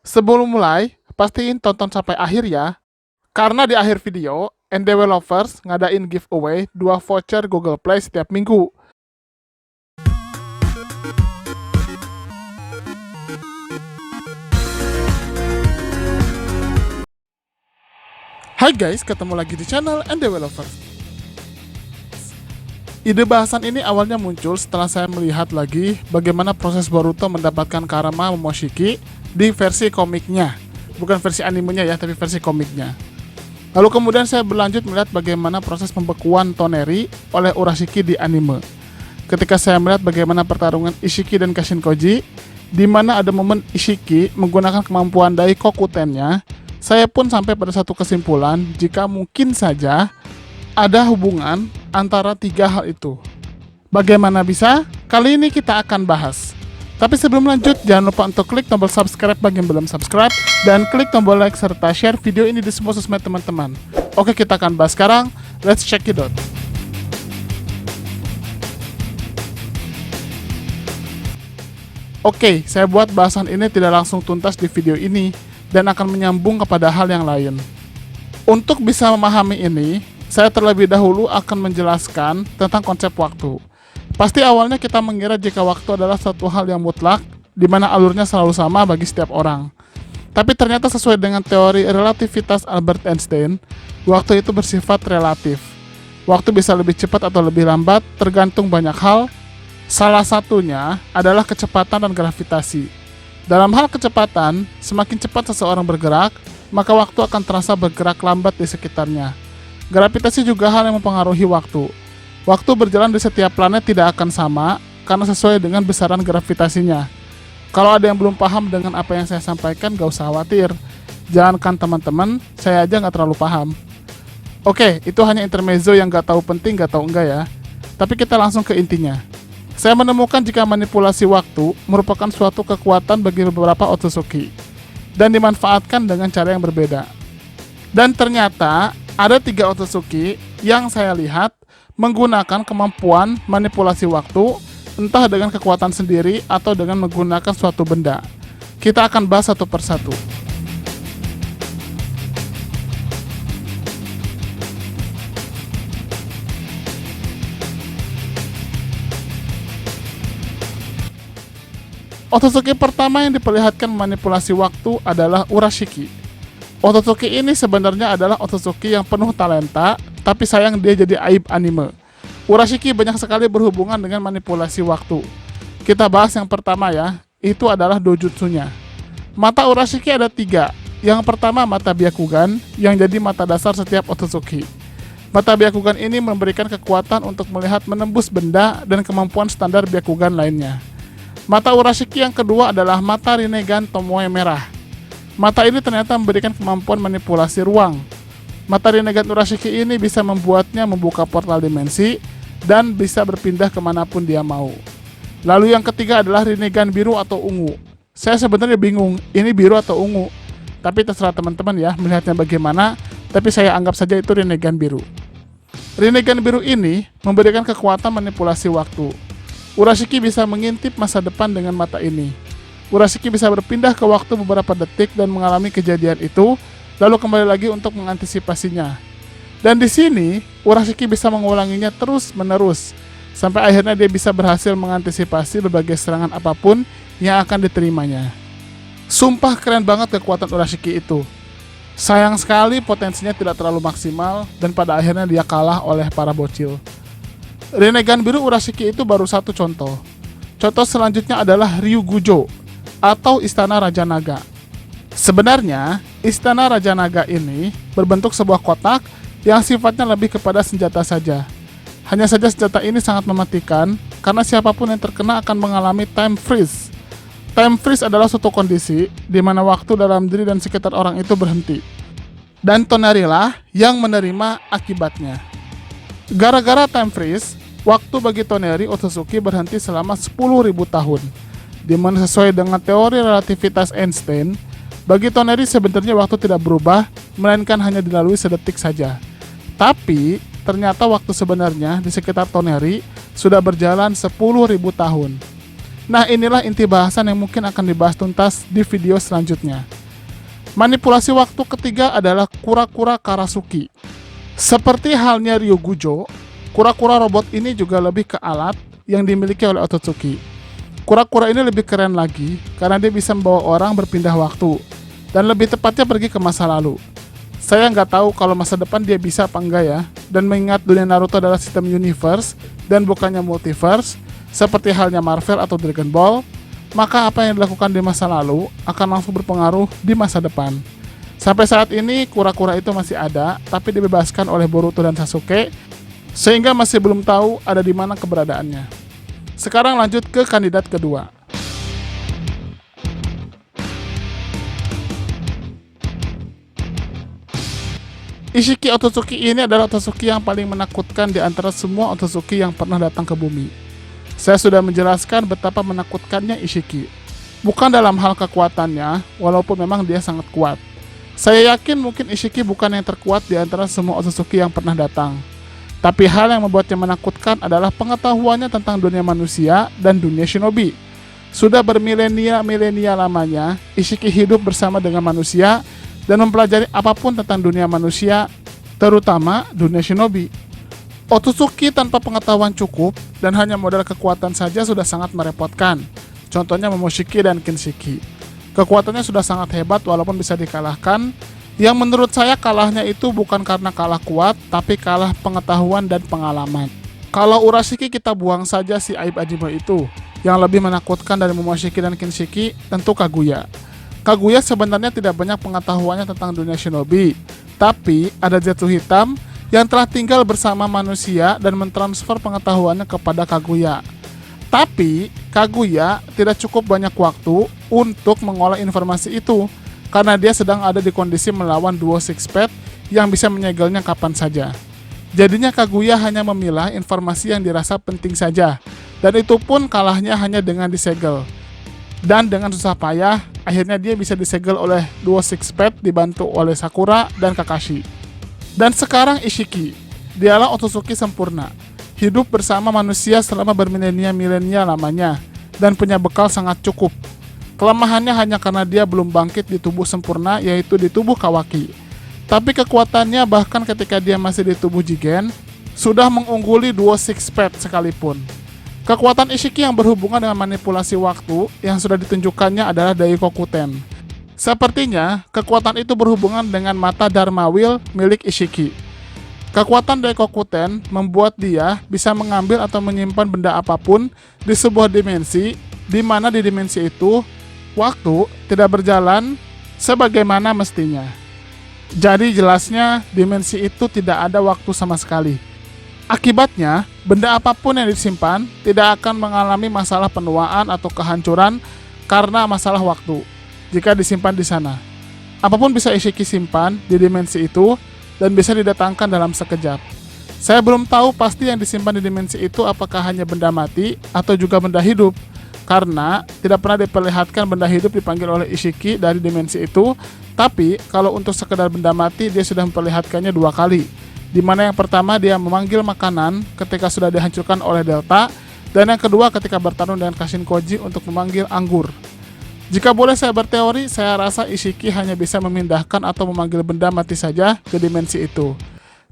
Sebelum mulai, pastiin tonton sampai akhir ya. Karena di akhir video, NDW Lovers ngadain giveaway 2 voucher Google Play setiap minggu. Hai guys, ketemu lagi di channel NDW Lovers. Ide bahasan ini awalnya muncul setelah saya melihat lagi bagaimana proses Boruto mendapatkan Karama Momoshiki di versi komiknya. Bukan versi animenya ya, tapi versi komiknya. Lalu kemudian saya berlanjut melihat bagaimana proses pembekuan Toneri oleh Urashiki di anime. Ketika saya melihat bagaimana pertarungan Ishiki dan Kashinkoji, di mana ada momen Ishiki menggunakan kemampuan Daikokutennya, saya pun sampai pada satu kesimpulan jika mungkin saja ada hubungan antara 3 hal itu. Bagaimana bisa? Kali ini kita akan bahas. Tapi sebelum lanjut, jangan lupa untuk klik tombol subscribe bagi yang belum subscribe, dan klik tombol like serta share video ini di semua sosmed teman-teman. Oke, kita akan bahas sekarang. Let's check it out. Oke, saya buat bahasan ini tidak langsung tuntas di video ini, dan akan menyambung kepada hal yang lain. Untuk bisa memahami ini, saya terlebih dahulu akan menjelaskan tentang konsep waktu. Pasti awalnya kita mengira jika waktu adalah suatu hal yang mutlak, di mana alurnya selalu sama bagi setiap orang. Tapi ternyata sesuai dengan teori relativitas Albert Einstein, waktu itu bersifat relatif. Waktu bisa lebih cepat atau lebih lambat, tergantung banyak hal. Salah satunya adalah kecepatan dan gravitasi. Dalam hal kecepatan, semakin cepat seseorang bergerak, maka waktu akan terasa bergerak lambat di sekitarnya. Gravitasi juga hal yang mempengaruhi waktu. Waktu berjalan di setiap planet tidak akan sama, karena sesuai dengan besaran gravitasinya. Kalau ada yang belum paham dengan apa yang saya sampaikan, gak usah khawatir. Jangankan teman-teman, saya aja gak terlalu paham. Oke, itu hanya intermezzo yang gak tahu penting, gak tahu enggak ya. Tapi kita langsung ke intinya. Saya menemukan jika manipulasi waktu merupakan suatu kekuatan bagi beberapa Otsutsuki, dan dimanfaatkan dengan cara yang berbeda. Dan ternyata ada 3 Otsutsuki yang saya lihat menggunakan kemampuan manipulasi waktu, entah dengan kekuatan sendiri atau dengan menggunakan suatu benda. Kita akan bahas satu persatu. Otsutsuki pertama yang diperlihatkan manipulasi waktu adalah Urashiki. Otsutsuki ini sebenarnya adalah Otsutsuki yang penuh talenta, tapi sayang dia jadi aib anime. Urashiki banyak sekali berhubungan dengan manipulasi waktu. Kita bahas yang pertama ya, itu adalah dojutsunya. Mata Urashiki ada 3. Yang pertama mata Byakugan, yang jadi mata dasar setiap Otsutsuki. Mata Byakugan ini memberikan kekuatan untuk melihat menembus benda dan kemampuan standar Byakugan lainnya. Mata Urashiki yang kedua adalah mata Rinnegan Tomoe merah. Mata ini ternyata memberikan kemampuan manipulasi ruang. Mata Rinnegan Urashiki ini bisa membuatnya membuka portal dimensi dan bisa berpindah kemanapun dia mau. Lalu yang ketiga adalah Rinnegan biru atau ungu. Saya sebenarnya bingung, ini biru atau ungu. Tapi terserah teman-teman ya melihatnya bagaimana, tapi saya anggap saja itu Rinnegan biru. Rinnegan biru ini memberikan kekuatan manipulasi waktu. Urashiki bisa mengintip masa depan dengan mata ini. Urashiki bisa berpindah ke waktu beberapa detik dan mengalami kejadian itu, lalu kembali lagi untuk mengantisipasinya. Dan di sini, Urashiki bisa mengulanginya terus-menerus, sampai akhirnya dia bisa berhasil mengantisipasi berbagai serangan apapun yang akan diterimanya. Sumpah keren banget kekuatan Urashiki itu. Sayang sekali potensinya tidak terlalu maksimal, dan pada akhirnya dia kalah oleh para bocil. Rinnegan biru Urashiki itu baru satu contoh. Contoh selanjutnya adalah Ryugujo, atau Istana Raja Naga. Sebenarnya, Istana Raja Naga ini berbentuk sebuah kotak yang sifatnya lebih kepada senjata saja. Hanya saja senjata ini sangat mematikan, karena siapapun yang terkena akan mengalami time freeze. Time freeze adalah suatu kondisi di mana waktu dalam diri dan sekitar orang itu berhenti. Dan Toneri lah yang menerima akibatnya. Gara-gara time freeze, waktu bagi Toneri Otsutsuki berhenti selama 10.000 tahun. Di mana sesuai dengan teori relativitas Einstein, bagi Toneri sebenarnya waktu tidak berubah, melainkan hanya dilalui sedetik saja. Tapi, ternyata waktu sebenarnya di sekitar Toneri sudah berjalan 10.000 tahun. Nah, inilah inti bahasan yang mungkin akan dibahas tuntas di video selanjutnya. Manipulasi waktu ketiga adalah kura-kura Karasuki. Seperti halnya Ryugujo, kura-kura robot ini juga lebih ke alat yang dimiliki oleh Otsutsuki. Kura-kura ini lebih keren lagi karena dia bisa membawa orang berpindah waktu, dan lebih tepatnya pergi ke masa lalu. Saya nggak tahu kalau masa depan dia bisa apa enggak ya, dan mengingat dunia Naruto adalah sistem universe dan bukannya multiverse, seperti halnya Marvel atau Dragon Ball, maka apa yang dilakukan di masa lalu akan langsung berpengaruh di masa depan. Sampai saat ini, kura-kura itu masih ada, tapi dibebaskan oleh Boruto dan Sasuke, sehingga masih belum tahu ada di mana keberadaannya. Sekarang lanjut ke kandidat kedua. Ishiki Otsutsuki ini adalah Otsutsuki yang paling menakutkan di antara semua Otsutsuki yang pernah datang ke bumi. Saya sudah menjelaskan betapa menakutkannya Ishiki. Bukan dalam hal kekuatannya, walaupun memang dia sangat kuat. Saya yakin mungkin Ishiki bukan yang terkuat di antara semua Otsutsuki yang pernah datang. Tapi hal yang membuatnya menakutkan adalah pengetahuannya tentang dunia manusia dan dunia shinobi. Sudah bermilenia-milenia lamanya, Ishiki hidup bersama dengan manusia dan mempelajari apapun tentang dunia manusia, terutama dunia shinobi. Otsutsuki tanpa pengetahuan cukup dan hanya modal kekuatan saja sudah sangat merepotkan. Contohnya Momoshiki dan Kinshiki. Kekuatannya sudah sangat hebat walaupun bisa dikalahkan. Yang menurut saya kalahnya itu bukan karena kalah kuat, tapi kalah pengetahuan dan pengalaman. Kalau Urashiki kita buang saja si aib Ajino itu. Yang lebih menakutkan dari Momoshiki dan Kinshiki tentu Kaguya. Kaguya sebenarnya tidak banyak pengetahuannya tentang dunia shinobi, tapi ada Zetsu hitam yang telah tinggal bersama manusia dan mentransfer pengetahuannya kepada Kaguya. Tapi Kaguya tidak cukup banyak waktu untuk mengolah informasi itu, karena dia sedang ada di kondisi melawan duo Six-Path yang bisa menyegelnya kapan saja. Jadinya Kaguya hanya memilah informasi yang dirasa penting saja, dan itu pun kalahnya hanya dengan disegel. Dan dengan susah payah, akhirnya dia bisa disegel oleh duo Six-Path dibantu oleh Sakura dan Kakashi. Dan sekarang Ishiki, dialah Otsutsuki sempurna, hidup bersama manusia selama bermilenia-milenia lamanya, dan punya bekal sangat cukup. Kelemahannya hanya karena dia belum bangkit di tubuh sempurna, yaitu di tubuh Kawaki. Tapi kekuatannya bahkan ketika dia masih di tubuh Jigen, sudah mengungguli duo Six-Path sekalipun. Kekuatan Ishiki yang berhubungan dengan manipulasi waktu yang sudah ditunjukkannya adalah Daikokuten. Sepertinya, kekuatan itu berhubungan dengan mata Dharma Wheel milik Ishiki. Kekuatan Daikokuten membuat dia bisa mengambil atau menyimpan benda apapun di sebuah dimensi, di mana di dimensi itu, waktu tidak berjalan sebagaimana mestinya. Jadi jelasnya, dimensi itu tidak ada waktu sama sekali. Akibatnya, benda apapun yang disimpan tidak akan mengalami masalah penuaan atau kehancuran karena masalah waktu jika disimpan di sana. Apapun bisa Ishiki simpan di dimensi itu dan bisa didatangkan dalam sekejap. Saya belum tahu pasti yang disimpan di dimensi itu apakah hanya benda mati atau juga benda hidup, karena tidak pernah diperlihatkan benda hidup dipanggil oleh Ishiki dari dimensi itu, tapi kalau untuk sekedar benda mati dia sudah memperlihatkannya 2 kali. Di mana yang pertama dia memanggil makanan ketika sudah dihancurkan oleh Delta, dan yang kedua ketika bertarung dengan Kashin Koji untuk memanggil anggur. Jika boleh saya berteori, saya rasa Ishiki hanya bisa memindahkan atau memanggil benda mati saja ke dimensi itu.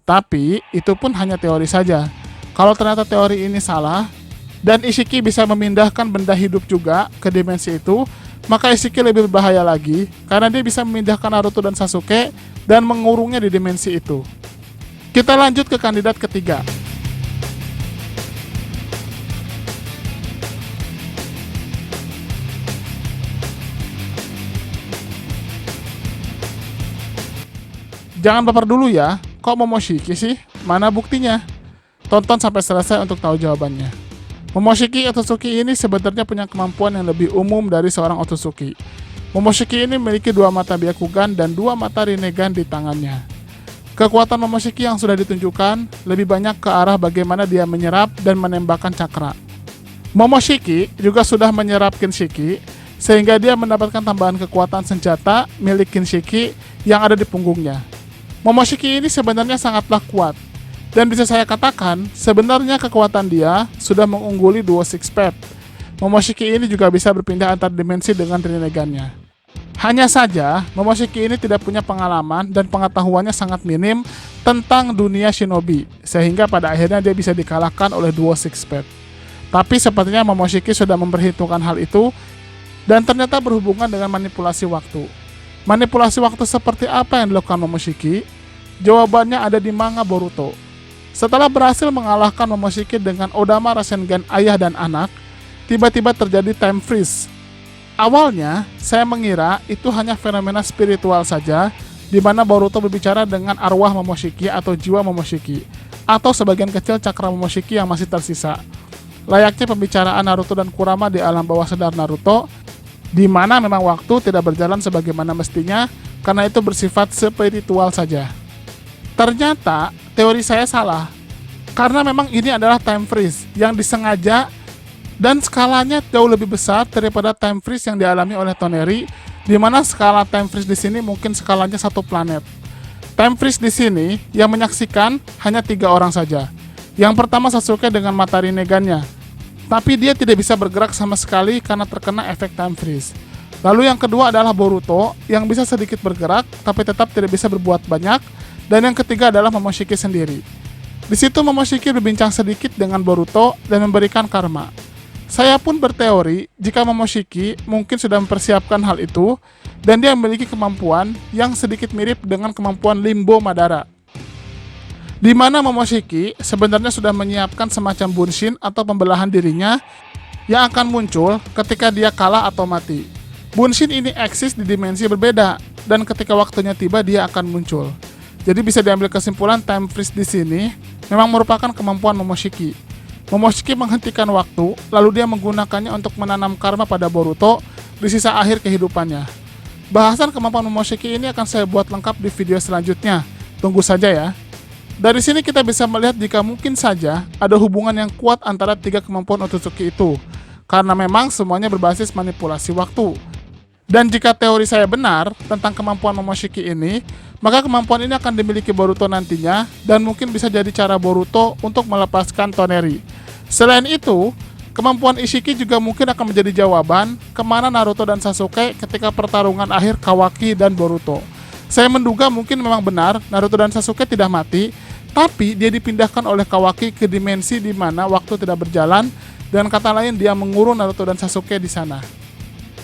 Tapi itu pun hanya teori saja. Kalau ternyata teori ini salah, dan Ishiki bisa memindahkan benda hidup juga ke dimensi itu, maka Ishiki lebih berbahaya lagi, karena dia bisa memindahkan Naruto dan Sasuke dan mengurungnya di dimensi itu. Kita lanjut ke kandidat ketiga. Jangan baper dulu ya, kok Momoshiki sih? Mana buktinya? Tonton sampai selesai untuk tahu jawabannya. Momoshiki Otsutsuki ini sebenarnya punya kemampuan yang lebih umum dari seorang Otsutsuki. Momoshiki ini memiliki 2 mata Byakugan dan 2 mata Rinnegan di tangannya. Kekuatan Momoshiki yang sudah ditunjukkan lebih banyak ke arah bagaimana dia menyerap dan menembakkan cakra. Momoshiki juga sudah menyerap Kinshiki, sehingga dia mendapatkan tambahan kekuatan senjata milik Kinshiki yang ada di punggungnya. Momoshiki ini sebenarnya sangatlah kuat, dan bisa saya katakan sebenarnya kekuatan dia sudah mengungguli duo Six-Path. Momoshiki ini juga bisa berpindah antar dimensi dengan Rinnegan-nya. Hanya saja, Momoshiki ini tidak punya pengalaman dan pengetahuannya sangat minim tentang dunia shinobi, sehingga pada akhirnya dia bisa dikalahkan oleh duo Sixpack. Tapi sepertinya Momoshiki sudah memperhitungkan hal itu, dan ternyata berhubungan dengan manipulasi waktu. Manipulasi waktu seperti apa yang dilakukan Momoshiki? Jawabannya ada di manga Boruto. Setelah berhasil mengalahkan Momoshiki dengan Odama Rasengan ayah dan anak, tiba-tiba terjadi time freeze. Awalnya, saya mengira itu hanya fenomena spiritual saja, di mana Boruto berbicara dengan arwah Momoshiki atau jiwa Momoshiki, atau sebagian kecil cakra Momoshiki yang masih tersisa. Layaknya pembicaraan Naruto dan Kurama di alam bawah sadar Naruto, di mana memang waktu tidak berjalan sebagaimana mestinya, karena itu bersifat spiritual saja. Ternyata, teori saya salah, karena memang ini adalah time freeze yang disengaja dan skalanya jauh lebih besar daripada time freeze yang dialami oleh Toneri, di mana skala time freeze di sini mungkin skalanya satu planet. Time freeze di sini yang menyaksikan hanya 3 orang saja. Yang pertama Sasuke dengan mata Rinnegan-nya, tapi dia tidak bisa bergerak sama sekali karena terkena efek time freeze. Lalu yang kedua adalah Boruto yang bisa sedikit bergerak tapi tetap tidak bisa berbuat banyak, dan yang ketiga adalah Momoshiki sendiri. Di situ Momoshiki berbincang sedikit dengan Boruto dan memberikan karma. Saya pun berteori jika Momoshiki mungkin sudah mempersiapkan hal itu dan dia memiliki kemampuan yang sedikit mirip dengan kemampuan Limbo Madara, di mana Momoshiki sebenarnya sudah menyiapkan semacam bunshin atau pembelahan dirinya yang akan muncul ketika dia kalah atau mati. Bunshin ini eksis di dimensi berbeda dan ketika waktunya tiba dia akan muncul. Jadi bisa diambil kesimpulan time freeze di sini memang merupakan kemampuan Momoshiki. Momoshiki menghentikan waktu, lalu dia menggunakannya untuk menanam karma pada Boruto di sisa akhir kehidupannya. Bahasan kemampuan Momoshiki ini akan saya buat lengkap di video selanjutnya. Tunggu saja ya. Dari sini kita bisa melihat jika mungkin saja ada hubungan yang kuat antara 3 kemampuan Otsutsuki itu, karena memang semuanya berbasis manipulasi waktu. Dan jika teori saya benar tentang kemampuan Momoshiki ini, maka kemampuan ini akan dimiliki Boruto nantinya dan mungkin bisa jadi cara Boruto untuk melepaskan Toneri. Selain itu, kemampuan Ishiki juga mungkin akan menjadi jawaban kemana Naruto dan Sasuke ketika pertarungan akhir Kawaki dan Boruto. Saya menduga mungkin memang benar Naruto dan Sasuke tidak mati, tapi dia dipindahkan oleh Kawaki ke dimensi di mana waktu tidak berjalan, dan kata lain dia mengurung Naruto dan Sasuke di sana.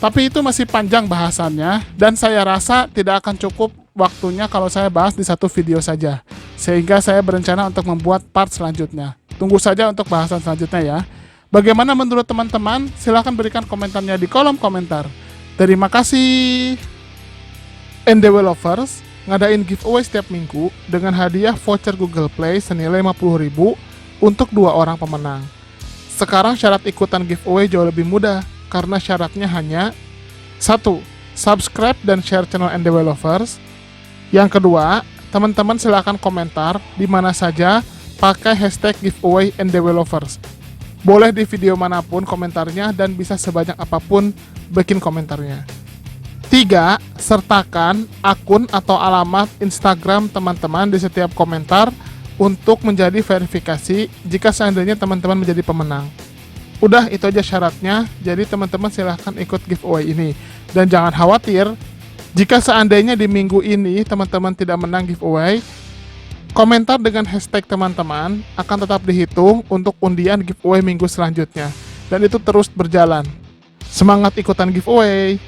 Tapi itu masih panjang bahasannya, dan saya rasa tidak akan cukup waktunya kalau saya bahas di satu video saja, sehingga saya berencana untuk membuat part selanjutnya. Tunggu saja untuk bahasan selanjutnya ya. Bagaimana menurut teman-teman? Silahkan berikan komentarnya di kolom komentar. Terima kasih. NDW Lovers ngadain giveaway setiap minggu dengan hadiah voucher Google Play senilai 50.000 untuk 2 orang pemenang. Sekarang syarat ikutan giveaway jauh lebih mudah, karena syaratnya hanya 1. Subscribe dan share channel NDW Lovers. Yang kedua, teman-teman silahkan komentar di mana saja pakai hashtag giveaway NDW Lovers. Boleh di video manapun komentarnya dan bisa sebanyak apapun bikin komentarnya. 3. Sertakan akun atau alamat Instagram teman-teman di setiap komentar untuk menjadi verifikasi jika seandainya teman-teman menjadi pemenang. Udah, itu aja syaratnya, jadi teman-teman silahkan ikut giveaway ini. Dan jangan khawatir, jika seandainya di minggu ini teman-teman tidak menang giveaway, komentar dengan hashtag teman-teman akan tetap dihitung untuk undian giveaway minggu selanjutnya. Dan itu terus berjalan. Semangat ikutan giveaway!